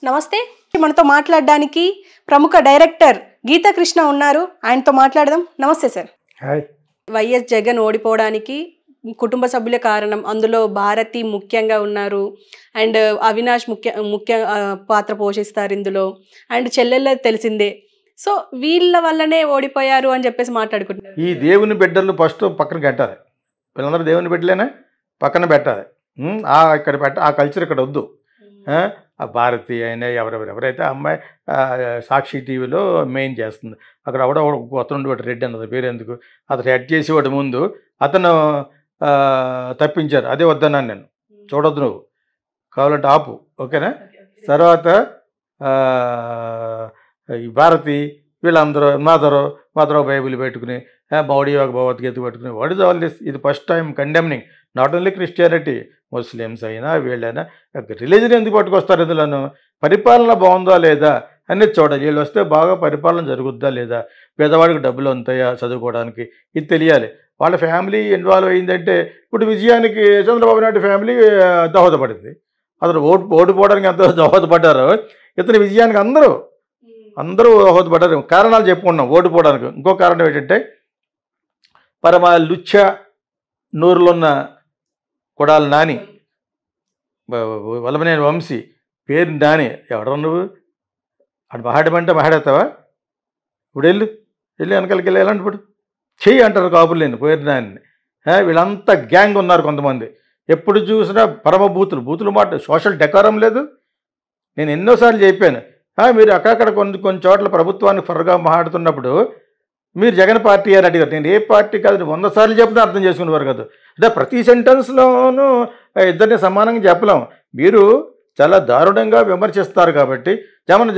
నమస్తే. మనతో మాట్లాడడానికి ప్రముఖ డైరెక్టర్ గీతా కృష్ణ ఉన్నారు. ఆయనతో మాట్లాడదాం. నమస్తే సార్. హాయ్. వైఎస్ జగన్ ఓడిపోవడానికి కుటుంబ సభ్యుల కారణం, అందులో భారతి ముఖ్యంగా ఉన్నారు, అండ్ అవినాష్ ముఖ్య పాత్ర పోషిస్తారు ఇందులో, అండ్ చెల్లెళ్ళ తెలిసిందే. సో వీళ్ళ వల్లనే ఓడిపోయారు అని చెప్పేసి మాట్లాడుకుంటున్నారు. ఈ దేవుని బిడ్డలు ఫస్ట్ పక్కన పెట్టాలి. వీళ్ళందరూ దేవుని బిడ్డలేనా, పక్కన పెట్టాలి. ఇక్కడ ఆ కల్చర్ ఇక్కడ వద్దు. ఆ భారతి అయినా ఎవరైతే అమ్మాయి సాక్షి టీవీలో మెయిన్ చేస్తుంది. అక్కడ అతను రెడ్డి అన్నది పేరు ఎందుకు, అతను హెడ్ చేసేవాడు ముందు, అతను తప్పించారు. అదే వద్దన్నాను నేను. చూడొద్దు నువ్వు, కావాలంటే ఆపు, ఓకేనా. తర్వాత ఈ భారతి వీళ్ళందరూ మాధరో బైబిల్ పెట్టుకుని మౌడి ఒక భగవద్గీత పెట్టుకుని వాట్ ఇస్ ఆల్ దిస్. ఇది first time condemning not only Christianity, Muslims అయినా వీళ్ళైనా రిలీజన్ ఎందుకు పట్టుకొస్తారు ఇందులోనూ. పరిపాలన బాగుందా లేదా అనేది చూడాలి. వీళ్ళు వస్తే బాగా పరిపాలన జరుగుద్దా లేదా, పేదవాడికి డబ్బులు ఉంటాయా చదువుకోవడానికి, ఇది తెలియాలి. వాళ్ళ ఫ్యామిలీ ఇన్వాల్వ్ అయిందంటే ఇప్పుడు విజయానికి చంద్రబాబు నాయుడు ఫ్యామిలీ దోహదపడింది. అతను ఓడిపోవడానికి ఎంత దోహదపడ్డారో ఇతని విజయానికి అందరూ దోహదపడ్డారు. కారణాలు చెప్పుకున్నాం ఓడిపోవడానికి. ఇంకో కారణం ఏంటంటే పరమ లుచ్చ నూరులున్న కొడాలి నాని, వల్లభనేని వంశీ, పేరు నాని. ఎవడరా నువ్వు, అటు మహాడమంటే మహాడేస్తావా? ఇప్పుడు వెళ్ళి వెనకాలకి వెళ్ళి ఎలాంటి చెయ్యి అంటారు కాపులు. నేను పేరు నాని. వీళ్ళంతా గ్యాంగ్ ఉన్నారు కొంతమంది. ఎప్పుడు చూసినా పరమ బూతులు మాట, సోషల్ డెకారం లేదు. నేను ఎన్నోసార్లు చెప్పాను, మీరు అక్కడక్కడ కొన్ని చోట్ల ప్రభుత్వాన్ని ఫర్గా మాట్లాడుతున్నప్పుడు మీరు జగన్ పార్టీ అని అడిగారు. నేను ఏ పార్టీ కాదు 100 సార్లు చెప్పినా అర్థం చేసుకునేవారు కాదు. అంటే ప్రతి సెంటెన్స్లోనూ ఇద్దరిని సమానంగా చెప్పలేం. మీరు చాలా దారుణంగా విమర్శిస్తారు కాబట్టి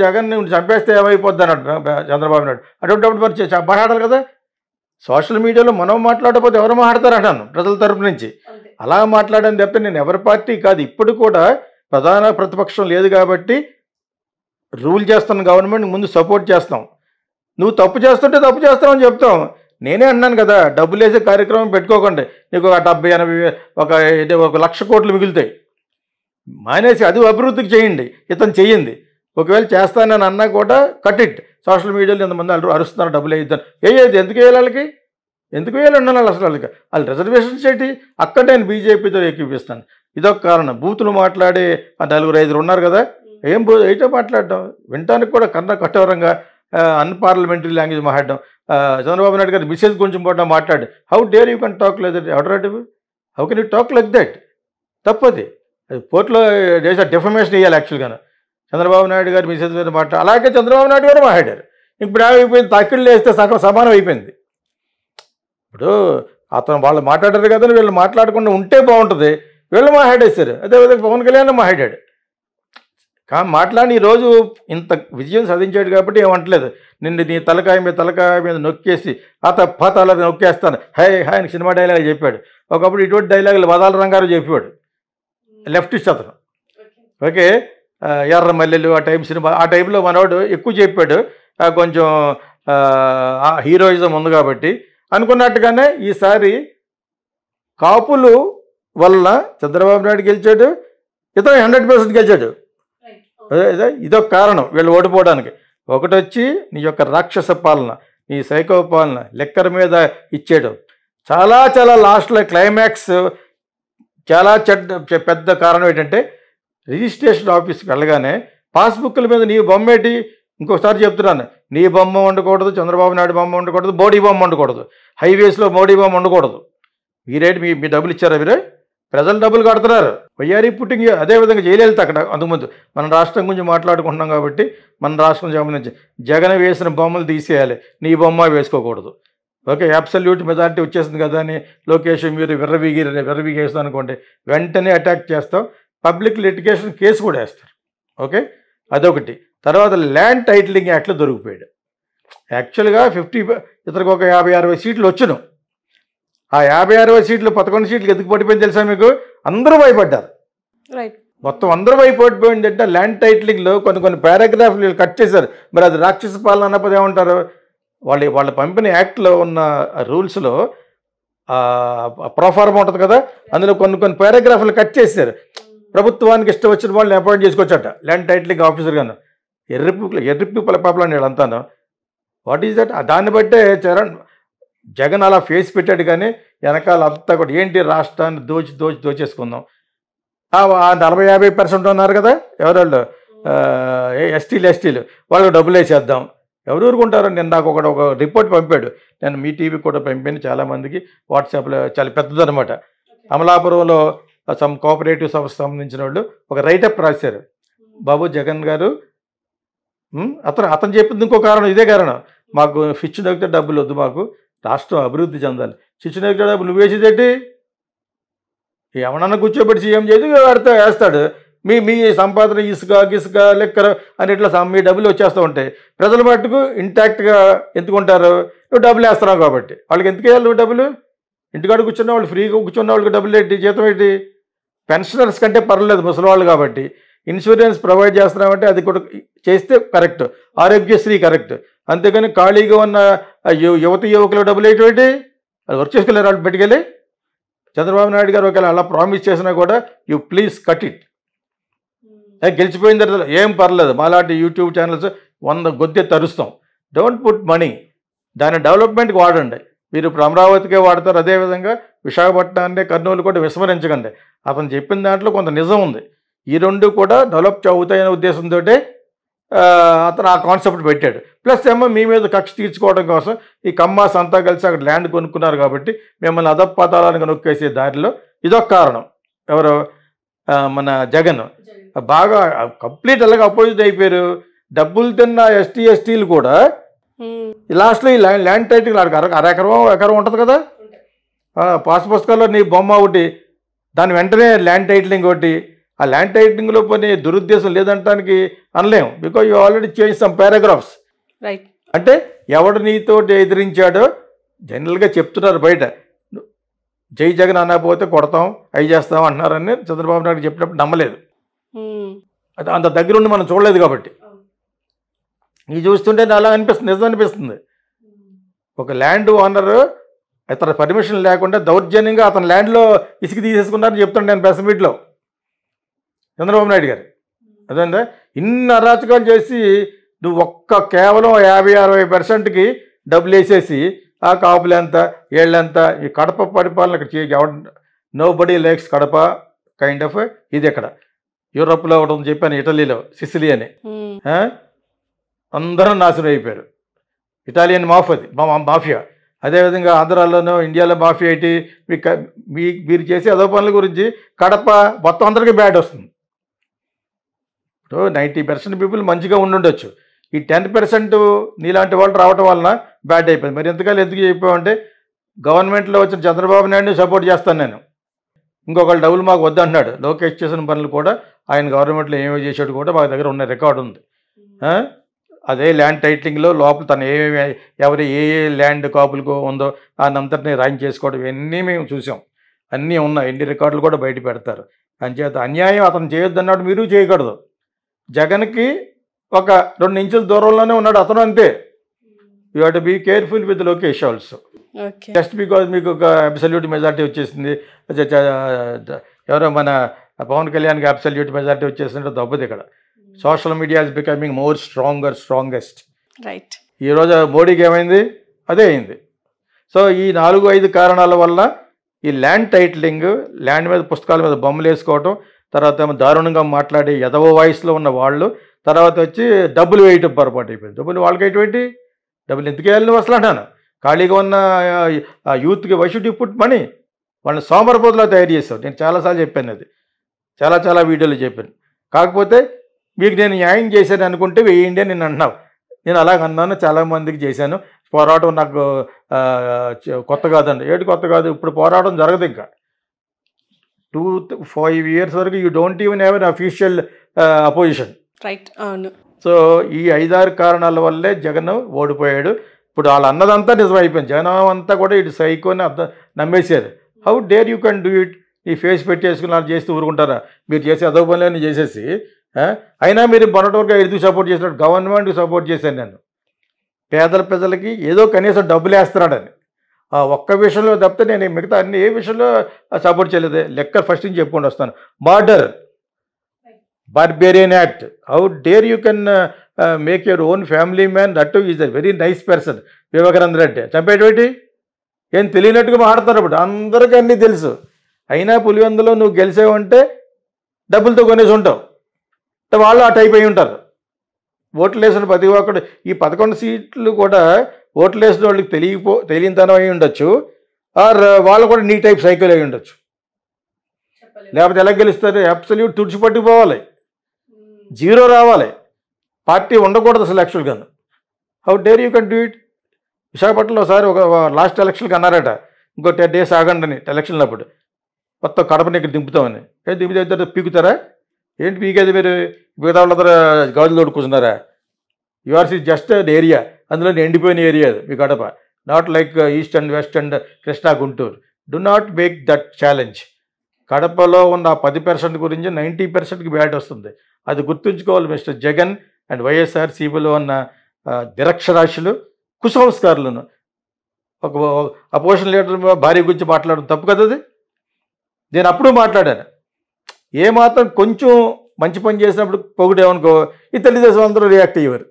జగన్ చంపేస్తే ఏమైపోద్ది అన్నాడు చంద్రబాబు నాయుడు. అటువంటిప్పుడు మరి మాట్లాడాలి కదా. సోషల్ మీడియాలో మనం మాట్లాడకపోతే ఎవరు మాట్లాడతారు అంటాను ప్రజల తరపు నుంచి. అలా మాట్లాడని తప్పితే నేను ఎవరి పార్టీ కాదు. ఇప్పుడు కూడా ప్రధాన ప్రతిపక్షం లేదు కాబట్టి రూల్ చేస్తున్న గవర్నమెంట్ ముందు సపోర్ట్ చేస్తాం. నువ్వు తప్పు చేస్తుంటే తప్పు చేస్తావని చెప్తాం. నేనే అన్నాను కదా, డబ్బులు వేసే కార్యక్రమం పెట్టుకోకండి, నీకు 70-80 1 లక్ష కోట్లు మిగులుతాయి, మానేసి అది అభివృద్ధికి చేయండి. ఇతను చెయ్యింది. ఒకవేళ చేస్తానని అన్నా కూడా కట్టిట్. సోషల్ మీడియాలో ఎంతమంది అరుస్తున్నారు డబ్బులు వేయిద్దాను. వేయదు. ఎందుకు వేయాలి వాళ్ళకి, ఎందుకు వేయాలి అన్నాను అసలు వాళ్ళకి. వాళ్ళు రిజర్వేషన్స్ ఏంటి, అక్కడ నేను బీజేపీతో ఎక్కిపిస్తాను. ఇదొక కారణం. బూతులు మాట్లాడే 4-5 ఉన్నారు కదా, ఏంటో మాట్లాడడం, వినటానికి కూడా కఠోరంగా అన్పార్లమెంటరీ లాంగ్వేజ్ మాట్లాడడం. చంద్రబాబు నాయుడు గారు మిస్సెస్ గురించి పోవడం మాట్లాడు. How dare you can talk like that, ఎవడరాడు, how can you talk like that. తప్పది. అది కోర్టులో చేసే డెఫమేషన్ ఇవ్వాలి యాక్చువల్గా. చంద్రబాబు నాయుడు గారు మిస్సెస్ గారు మాట్లాడు, అలాగే చంద్రబాబు నాయుడు గారు మాట్లాడారు. ఇప్పుడు ఏమైపోయింది, తక్కిళ్ళు వేస్తే సగం సమానం అయిపోయింది. ఇప్పుడు వాళ్ళు మాట్లాడారు కదా, వీళ్ళు మాట్లాడకుండా ఉంటే బాగుంటుంది. వీళ్ళు మాట్లాడేశారు. అదేవిధంగా పవన్ కళ్యాణ్ మాట్లాడాడు. మాట్లాడి ఈరోజు ఇంత విజయం సాధించాడు కాబట్టి ఏమంటలేదు. నీ తలకాయ మీద నొక్కేసి పాతాల నొక్కేస్తాను ఆయన సినిమా డైలాగ్ చెప్పాడు. ఒకప్పుడు ఇటువంటి డైలాగులు వదాల రంగారు చెప్పాడు, లెఫ్టిస్ట్ అతను. ఓకే, ఎర్ర మల్లెలు ఆ టైం సినిమా, ఆ టైంలో మనవాడు ఎక్కువ చెప్పాడు. కొంచెం హీరోయిజం ఉంది కాబట్టి అనుకున్నట్టుగానే ఈసారి కాపులు వల్ల చంద్రబాబు నాయుడు గెలిచాడు, ఇతను 100% గెలిచాడు. ఇదొక కారణం వీళ్ళు ఓడిపోవడానికి. ఒకటి వచ్చి నీ యొక్క రాక్షస పాలన, నీ సైకో పాలన, లెక్కర్ మీద ఇచ్చేయడం. చాలా లాస్ట్లో క్లైమాక్స్ చాలా పెద్ద కారణం ఏంటంటే రిజిస్ట్రేషన్ ఆఫీస్కి వెళ్ళగానే పాస్బుక్ల మీద నీ బొమ్మ ఏంటి, ఇంకొకసారి చెప్తున్నాను, నీ బొమ్మ ఉండకూడదు, చంద్రబాబు నాయుడు బొమ్మ ఉండకూడదు, మోడీ బొమ్మ ఉండకూడదు, హైవేస్లో మోడీ బొమ్మ ఉండకూడదు. మీరేంటి మీ డబ్బులు ఇచ్చారా, మీరే ప్రజలు డబ్బులు కడుతున్నారు. YRE putting. అదేవిధంగా జయలలిత అక్కడ అంతకుముందు మన రాష్ట్రం గురించి మాట్లాడుకుంటున్నాం కాబట్టి మన రాష్ట్రం సంబంధించి జగన్ వేసిన బొమ్మలు తీసేయాలి, నీ బొమ్మ వేసుకోకూడదు. ఓకే, అబ్సల్యూట్ మెజారిటీ వచ్చేసింది కదా అని లోకేష్ మీరు విర్రవీగేస్తాం అనుకోండి, వెంటనే అటాక్ చేస్తాం. పబ్లిక్ లిటిగేషన్ కేసు కూడా వేస్తారు. ఓకే, అదొకటి. తర్వాత ల్యాండ్ టైటిలింగ్ యాక్ట్లో దొరికిపోయాడు. యాక్చువల్గా ఇతనికి ఒక 50-60 సీట్లు వచ్చును. ఆ 50-60 సీట్లు 11 సీట్లు ఎందుకు పడిపోయింది తెలుసా మీకు? అందరూ భయపడ్డారు. మొత్తం అందరూ భయపడిపోయిందంటే ల్యాండ్ టైటిలింగ్లో కొన్ని పారాగ్రాఫ్లు కట్ చేశారు. మరి అది రాక్షస పాలన అన్నప్పుడు ఏమంటారు? వాళ్ళ పంపిన యాక్ట్లో ఉన్న రూల్స్లో ప్రొఫార్మా ఉంటుంది కదా, అందులో కొన్ని పారాగ్రాఫ్లు కట్ చేశారు. ప్రభుత్వానికి ఇష్టం వచ్చిన వాళ్ళని అపాయింట్ చేసుకోవచ్చట ల్యాండ్ టైటిలింగ్ ఆఫీసర్ గాను. ఎర్రి పాపలని వీళ్ళంతాను. What is that? దాన్ని బట్టే జగన్ అలా ఫేస్ పెట్టాడు. కానీ వెనకాల అంతా కూడా ఏంటి, రాష్ట్రాన్ని దోచేసుకుందాం. 40-50% ఉన్నారు కదా ఎవరోళ్ళు, ఎస్టీలు వాళ్ళకి డబ్బులు వేసేద్దాం. ఎవరు ఊరుకుంటారు? నేను నాకు ఒక రిపోర్ట్ పంపాడు, నేను మీ టీవీ కూడా పంపాను చాలామందికి వాట్సాప్లో. చాలా పెద్దదనమాట. అమలాపురంలో సమ్ కోఆపరేటివ్ సంస్థ సంబంధించిన వాళ్ళు ఒక రైటప్ రాశారు. బాబు జగన్ గారు, అతను చెప్పింది ఇంకో కారణం, ఇదే కారణం. మాకు ఫిచ్ నొక్కితే డబ్బులు వద్దు, మాకు రాష్ట్రం అభివృద్ధి చెందాలి. ఫిచ్ నొక్కితే డబ్బులు నువ్వు వేసేదేంటి? ఎవడన్నా కూర్చోబెట్టి సీఎం చేసి వాడితే వేస్తాడు. మీ సంపాదన ఇసుక లెక్కర అని ఇట్లా మీ డబ్బులు వచ్చేస్తూ ఉంటాయి. ప్రజల మట్టుకు ఇంటాక్ట్గా ఎందుకుంటారు? నువ్వు డబ్బులు వేస్తున్నావు కాబట్టి. వాళ్ళకి ఎందుకు వేయాలి నువ్వు డబ్బులు? ఇంటికాడ కూర్చున్న వాళ్ళు, ఫ్రీగా కూర్చున్న వాళ్ళకి డబ్బులు ఏంటి, జీతం ఏంటి? పెన్షనర్స్ కంటే పర్లేదు ముసలివాళ్ళు కాబట్టి. ఇన్సూరెన్స్ ప్రొవైడ్ చేస్తున్నామంటే అది కూడా చేస్తే కరెక్ట్. ఆరోగ్యశ్రీ కరెక్ట్. అంతేగాని ఖాళీగా ఉన్న యువకుల డబ్బులు ఏంటి? అది వర్క్ చేసుకెళ్ళారు వాళ్ళు పెట్టుకెళ్ళి. చంద్రబాబు నాయుడు గారు ఒకవేళ అలా ప్రామిస్ చేసినా కూడా యూ ప్లీజ్ కట్ ఇట్. గెలిచిపోయిన తర్వాత ఏం పర్లేదు, మాలాంటి యూట్యూబ్ ఛానల్స్ 100 గొద్దె తరుస్తాం. డోంట్ పుట్ మనీ, దాని డెవలప్మెంట్కి వాడండి. మీరు ఇప్పుడు అమరావతికే వాడతారు, అదేవిధంగా విశాఖపట్నాన్ని, కర్నూలు కూడా విస్మరించకండి. అతను చెప్పిన దాంట్లో కొంత నిజం ఉంది. ఈ రెండు కూడా డెవలప్ అవుతాయనే ఉద్దేశంతో అతను ఆ కాన్సెప్ట్ పెట్టాడు. ప్లస్ ఏమో మీ మీద కక్ష తీర్చుకోవడం కోసం ఈ కమ్మాస్ అంతా కలిసి అక్కడ ల్యాండ్ కొనుక్కున్నారు కాబట్టి మిమ్మల్ని అధపాతాళానికి నొక్కేసే దారిలో ఇదొక కారణం. ఎవరు? మన జగన్ బాగా కంప్లీట్ అలాగే అపోజిట్ అయిపోయారు. డబ్బులు తిన్న ఎస్టీలు కూడా లాస్ట్లో ఈ ల్యాండ్ టైటిల్ ఎకరం ఉంటుంది కదా, పాస్ పుస్తకాల్లో నీ బొమ్మ ఒకటి, దాని వెంటనే ల్యాండ్ టైటిలింగ్ ఒకటి. ఆ ల్యాండ్ టైటిలింగ్లో పోనీ దురుద్దేశం లేదంటానికి అనలేము. Because you already change some paragraphs. Right. అంటే ఎవడు నీతో ఎదిరించాడో జనరల్గా చెప్తున్నారు బయట. జై జగన్ అనకపోతే కొడతాం, అవి చేస్తాం అంటున్నారని చంద్రబాబు నాయుడు చెప్పినప్పుడు నమ్మలేదు. అది అంత దగ్గరుండి మనం చూడలేదు కాబట్టి. ఇది చూస్తుంటే అలా అనిపిస్తుంది, నిజం అనిపిస్తుంది. ఒక ల్యాండ్ ఓనర్ అతని పర్మిషన్ లేకుండా దౌర్జన్యంగా అతని ల్యాండ్లో ఇసుక తీసేసుకున్నారని చెప్తాను నేను ప్రెస్ మీట్లో చంద్రబాబు నాయుడు గారు. అదేందా ఇన్ని అరాచకాలు చేసి నువ్వు కేవలం 50-60%కి డబ్బులు వేసేసి ఆ కాపులంతా ఏళ్ళంతా ఈ కడప పరిపాలన ఇక్కడ nobody likes Kadapa kind of. ఇది ఇక్కడ యూరోప్లో ఒకటి చెప్పాను, ఇటలీలో సిసిలీ అని. అందరూ నాశనం అయిపోయారు. Italian mafia. అదేవిధంగా ఆంధ్రాలోనూ ఇండియాలో మాఫియా ఏంటి? మీరు చేసే అదో పనుల గురించి కడప మొత్తం అందరికీ బ్యాడ్ వస్తుంది. ఇప్పుడు 90% పీపుల్ మంచిగా ఉండుండొచ్చు. ఈ 10% నీలాంటి వాళ్ళు రావటం వలన బ్యాడ్ అయిపోయింది. మరి ఎందుకు చెప్పామంటే గవర్నమెంట్లో వచ్చిన చంద్రబాబు నాయుడిని సపోర్ట్ చేస్తాను నేను. ఇంకొకళ్ళు డబ్బులు మాకు వద్దంటున్నాడు. లోకేష్ చేసిన పనులు కూడా ఆయన గవర్నమెంట్లో ఏమేమి చేసాడు కూడా మా దగ్గర ఉన్న రికార్డు ఉంది. అదే ల్యాండ్ టైటిలింగ్లో లోపల తను ఎవరు ఏ ల్యాండ్ కాపులకు ఉందో దానంతటిని రాయింగ్ చేసుకోవడం ఇవన్నీ మేము చూసాం. అన్నీ ఉన్నాయి, ఎన్ని రికార్డులు కూడా బయట పెడతారు. అంచేత అన్యాయం అతను చేయొద్దన్నాడు, మీరు చేయకూడదు. జగన్కి ఒక 2 ఇంచుల దూరంలోనే ఉన్నాడు అతను, అంతే. You have to be careful with Lokesh also. Just because మీకు ఒక అబ్సల్యూట్ మెజార్టీ వచ్చేసింది, ఎవరో మన పవన్ కళ్యాణ్కి అబ్సల్యూట్ మెజార్టీ వచ్చేసింటే దెబ్బది. ఇక్కడ social media is becoming more strongest. Right. ఈరోజు మోడీకి ఏమైంది? అదే అయింది. సో ఈ 4-5 కారణాల వల్ల ఈ ల్యాండ్ టైటిలింగ్, ల్యాండ్ మీద పుస్తకాల మీద బొమ్మలు వేసుకోవటం, తర్వాత దారుణంగా మాట్లాడే ఎదవ వాయిస్లో ఉన్న వాళ్ళు, తర్వాత వచ్చి డబ్బులు వేయటం పొరపాటు అయిపోయింది. డబ్బులు వాళ్ళకి ఎటువంటి డబ్బులు ఎందుకు వేయాలి నువ్వు అసలు అంటాను. ఖాళీగా ఉన్న యూత్కి why should you put money? వాళ్ళని సోమరపోతులా తయారు చేస్తావు. నేను చాలాసార్లు చెప్పాను, అది చాలా వీడియోలు చెప్పాను. కాకపోతే మీకు నేను న్యాయం చేశాను అనుకుంటే వేయండి అని నేను అంటున్నావు. నేను అలాగ అన్నాను, చాలామందికి చేశాను. పోరాటం నాకు కొత్త కాదండి. ఏడు కొత్త కాదు, ఇప్పుడు పోరాటం జరగదు. ఇంకా 2-5 years వరకు you don't even have an official opposition. Right. అవును. సో ఈ 5-6 కారణాల వల్లే జగన్ ఓడిపోయాడు. ఇప్పుడు వాళ్ళు అన్నదంతా నిజమైపోయింది. జనం అంతా కూడా ఇటు సైకోని నమ్మేశారు. How dare you can do it? ఈ ఫేస్ పెట్టేసుకుని వాళ్ళు చేస్తూ ఊరుకుంటారా? మీరు చేసే అదో పనులన్నీ చేసేసి. అయినా మీరు మొన్నటివరకు ఎందుకు సపోర్ట్ చేసినట్టు? గవర్నమెంట్కి సపోర్ట్ చేశాను నేను. పేదల ప్రజలకి ఏదో కనీసం డబ్బులు వేస్తున్నాడని ఆ ఒక్క విషయంలో తప్పితే నేను మిగతా అన్ని ఏ విషయంలో సపోర్ట్ చేయలేదు. లెక్క ఫస్ట్ నుంచి చెప్పుకుంటూ వస్తాను. Border barbarian act. How dare you can make your own family man, that too is a very nice person. Vivekananda Reddy చంపేటువంటి ఏం తెలియనట్టుగా మాట్లాడతారు. ఇప్పుడు అందరికీ అన్నీ తెలుసు. అయినా పులివెందులో నువ్వు గెలిచావంటే డబ్బులతో కొనేసి ఉంటావు. వాళ్ళు ఆ టైప్ అయి ఉంటారు. ఓట్లు వేసిన ప్రతి ఒక్కడు ఈ 11 సీట్లు కూడా ఓట్లు వేసిన వాళ్ళకి తెలియనితనం అయి ఉండొచ్చు, ఆర్ వాళ్ళు కూడా నీ టైప్ సైకిల్ అయి ఉండొచ్చు. లేకపోతే ఎలా గెలుస్తారు? అబ్సల్యూట్ తుడిచిపట్టుకుపోవాలి, జీరో రావాలి, పార్టీ ఉండకూడదు అసలు యాక్చువల్గా. How dare you can do it? విశాఖపట్నంలో ఒకసారి ఒక లాస్ట్ ఎలక్షన్కి అన్నారట, ఇంకో 10 days ఆగండి అని ఎలక్షన్లు అప్పుడు, మొత్తం కడపని ఇక్కడ దింపుతామని. దింపితే పీకుతారా ఏంటి? పీకేది మీరు మిగతా వాళ్ళందరూ గాజులు తోడుకుంటున్నారా? Yours is just an area, అందులో ఎండిపోయిన ఏరియా మీ Kadapa, not like east and west and Krishna Guntur. Do not make that challenge. కడపలో ఉన్న 10% గురించి 90%కి బ్యాట్ వస్తుంది. అది గుర్తుంచుకోవాలి మిస్టర్ జగన్ అండ్ వైఎస్ఆర్సీపీలో ఉన్న నిరక్షరాస్యులు, కుసంస్కారులను. ఒక అపోజిషన్ లీడర్ భార్య గురించి మాట్లాడడం తప్పు కదా అది. నేను అప్పుడు మాట్లాడాను, ఏమాత్రం కొంచెం మంచి పని చేసినప్పుడు పొగిడేమనుకో ఈ తెలుగుదేశం అందరూ రియాక్ట్ అయ్యేవారు.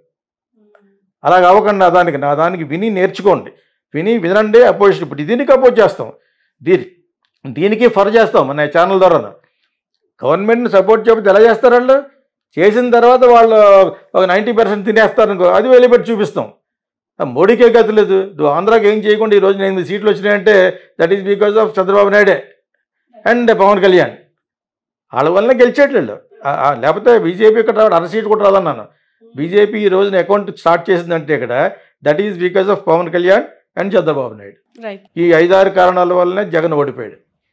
అలాగ అవ్వకండి. నా దానికి విని నేర్చుకోండి, వినండి. అపోజిషన్ ఇప్పుడు దీనికి అపోజ్ చేస్తాం, దీనికి ఫర్ చేస్తాం మన ఛానల్ ద్వారా. గవర్నమెంట్ని సపోర్ట్ చేయకపోతే ఎలా చేస్తారు? వాళ్ళు చేసిన తర్వాత వాళ్ళు ఒక 90% తినేస్తారనుకో, అది వెళ్ళిపెట్టి చూపిస్తాం. మోడీకే గతి లేదు. ఆంధ్రాకి ఏం చేయకుండా ఈరోజు 8 సీట్లు వచ్చినాయంటే that is because of Chandrababu నాయుడే అండ్ పవన్ కళ్యాణ్. వాళ్ళ వల్ల గెలిచేట్లు. లేకపోతే బీజేపీ ఇక్కడ రావడం 1 సీట్ కూడా రాదన్నాను. బీజేపీ ఈ రోజున అకౌంట్ స్టార్ట్ చేసిందంటే ఇక్కడ that is because of Pavan Kalyan and Chandrababu Naidu. ఈ 5-6 కారణాల వల్లనే జగన్ ఓడిపోయాడు.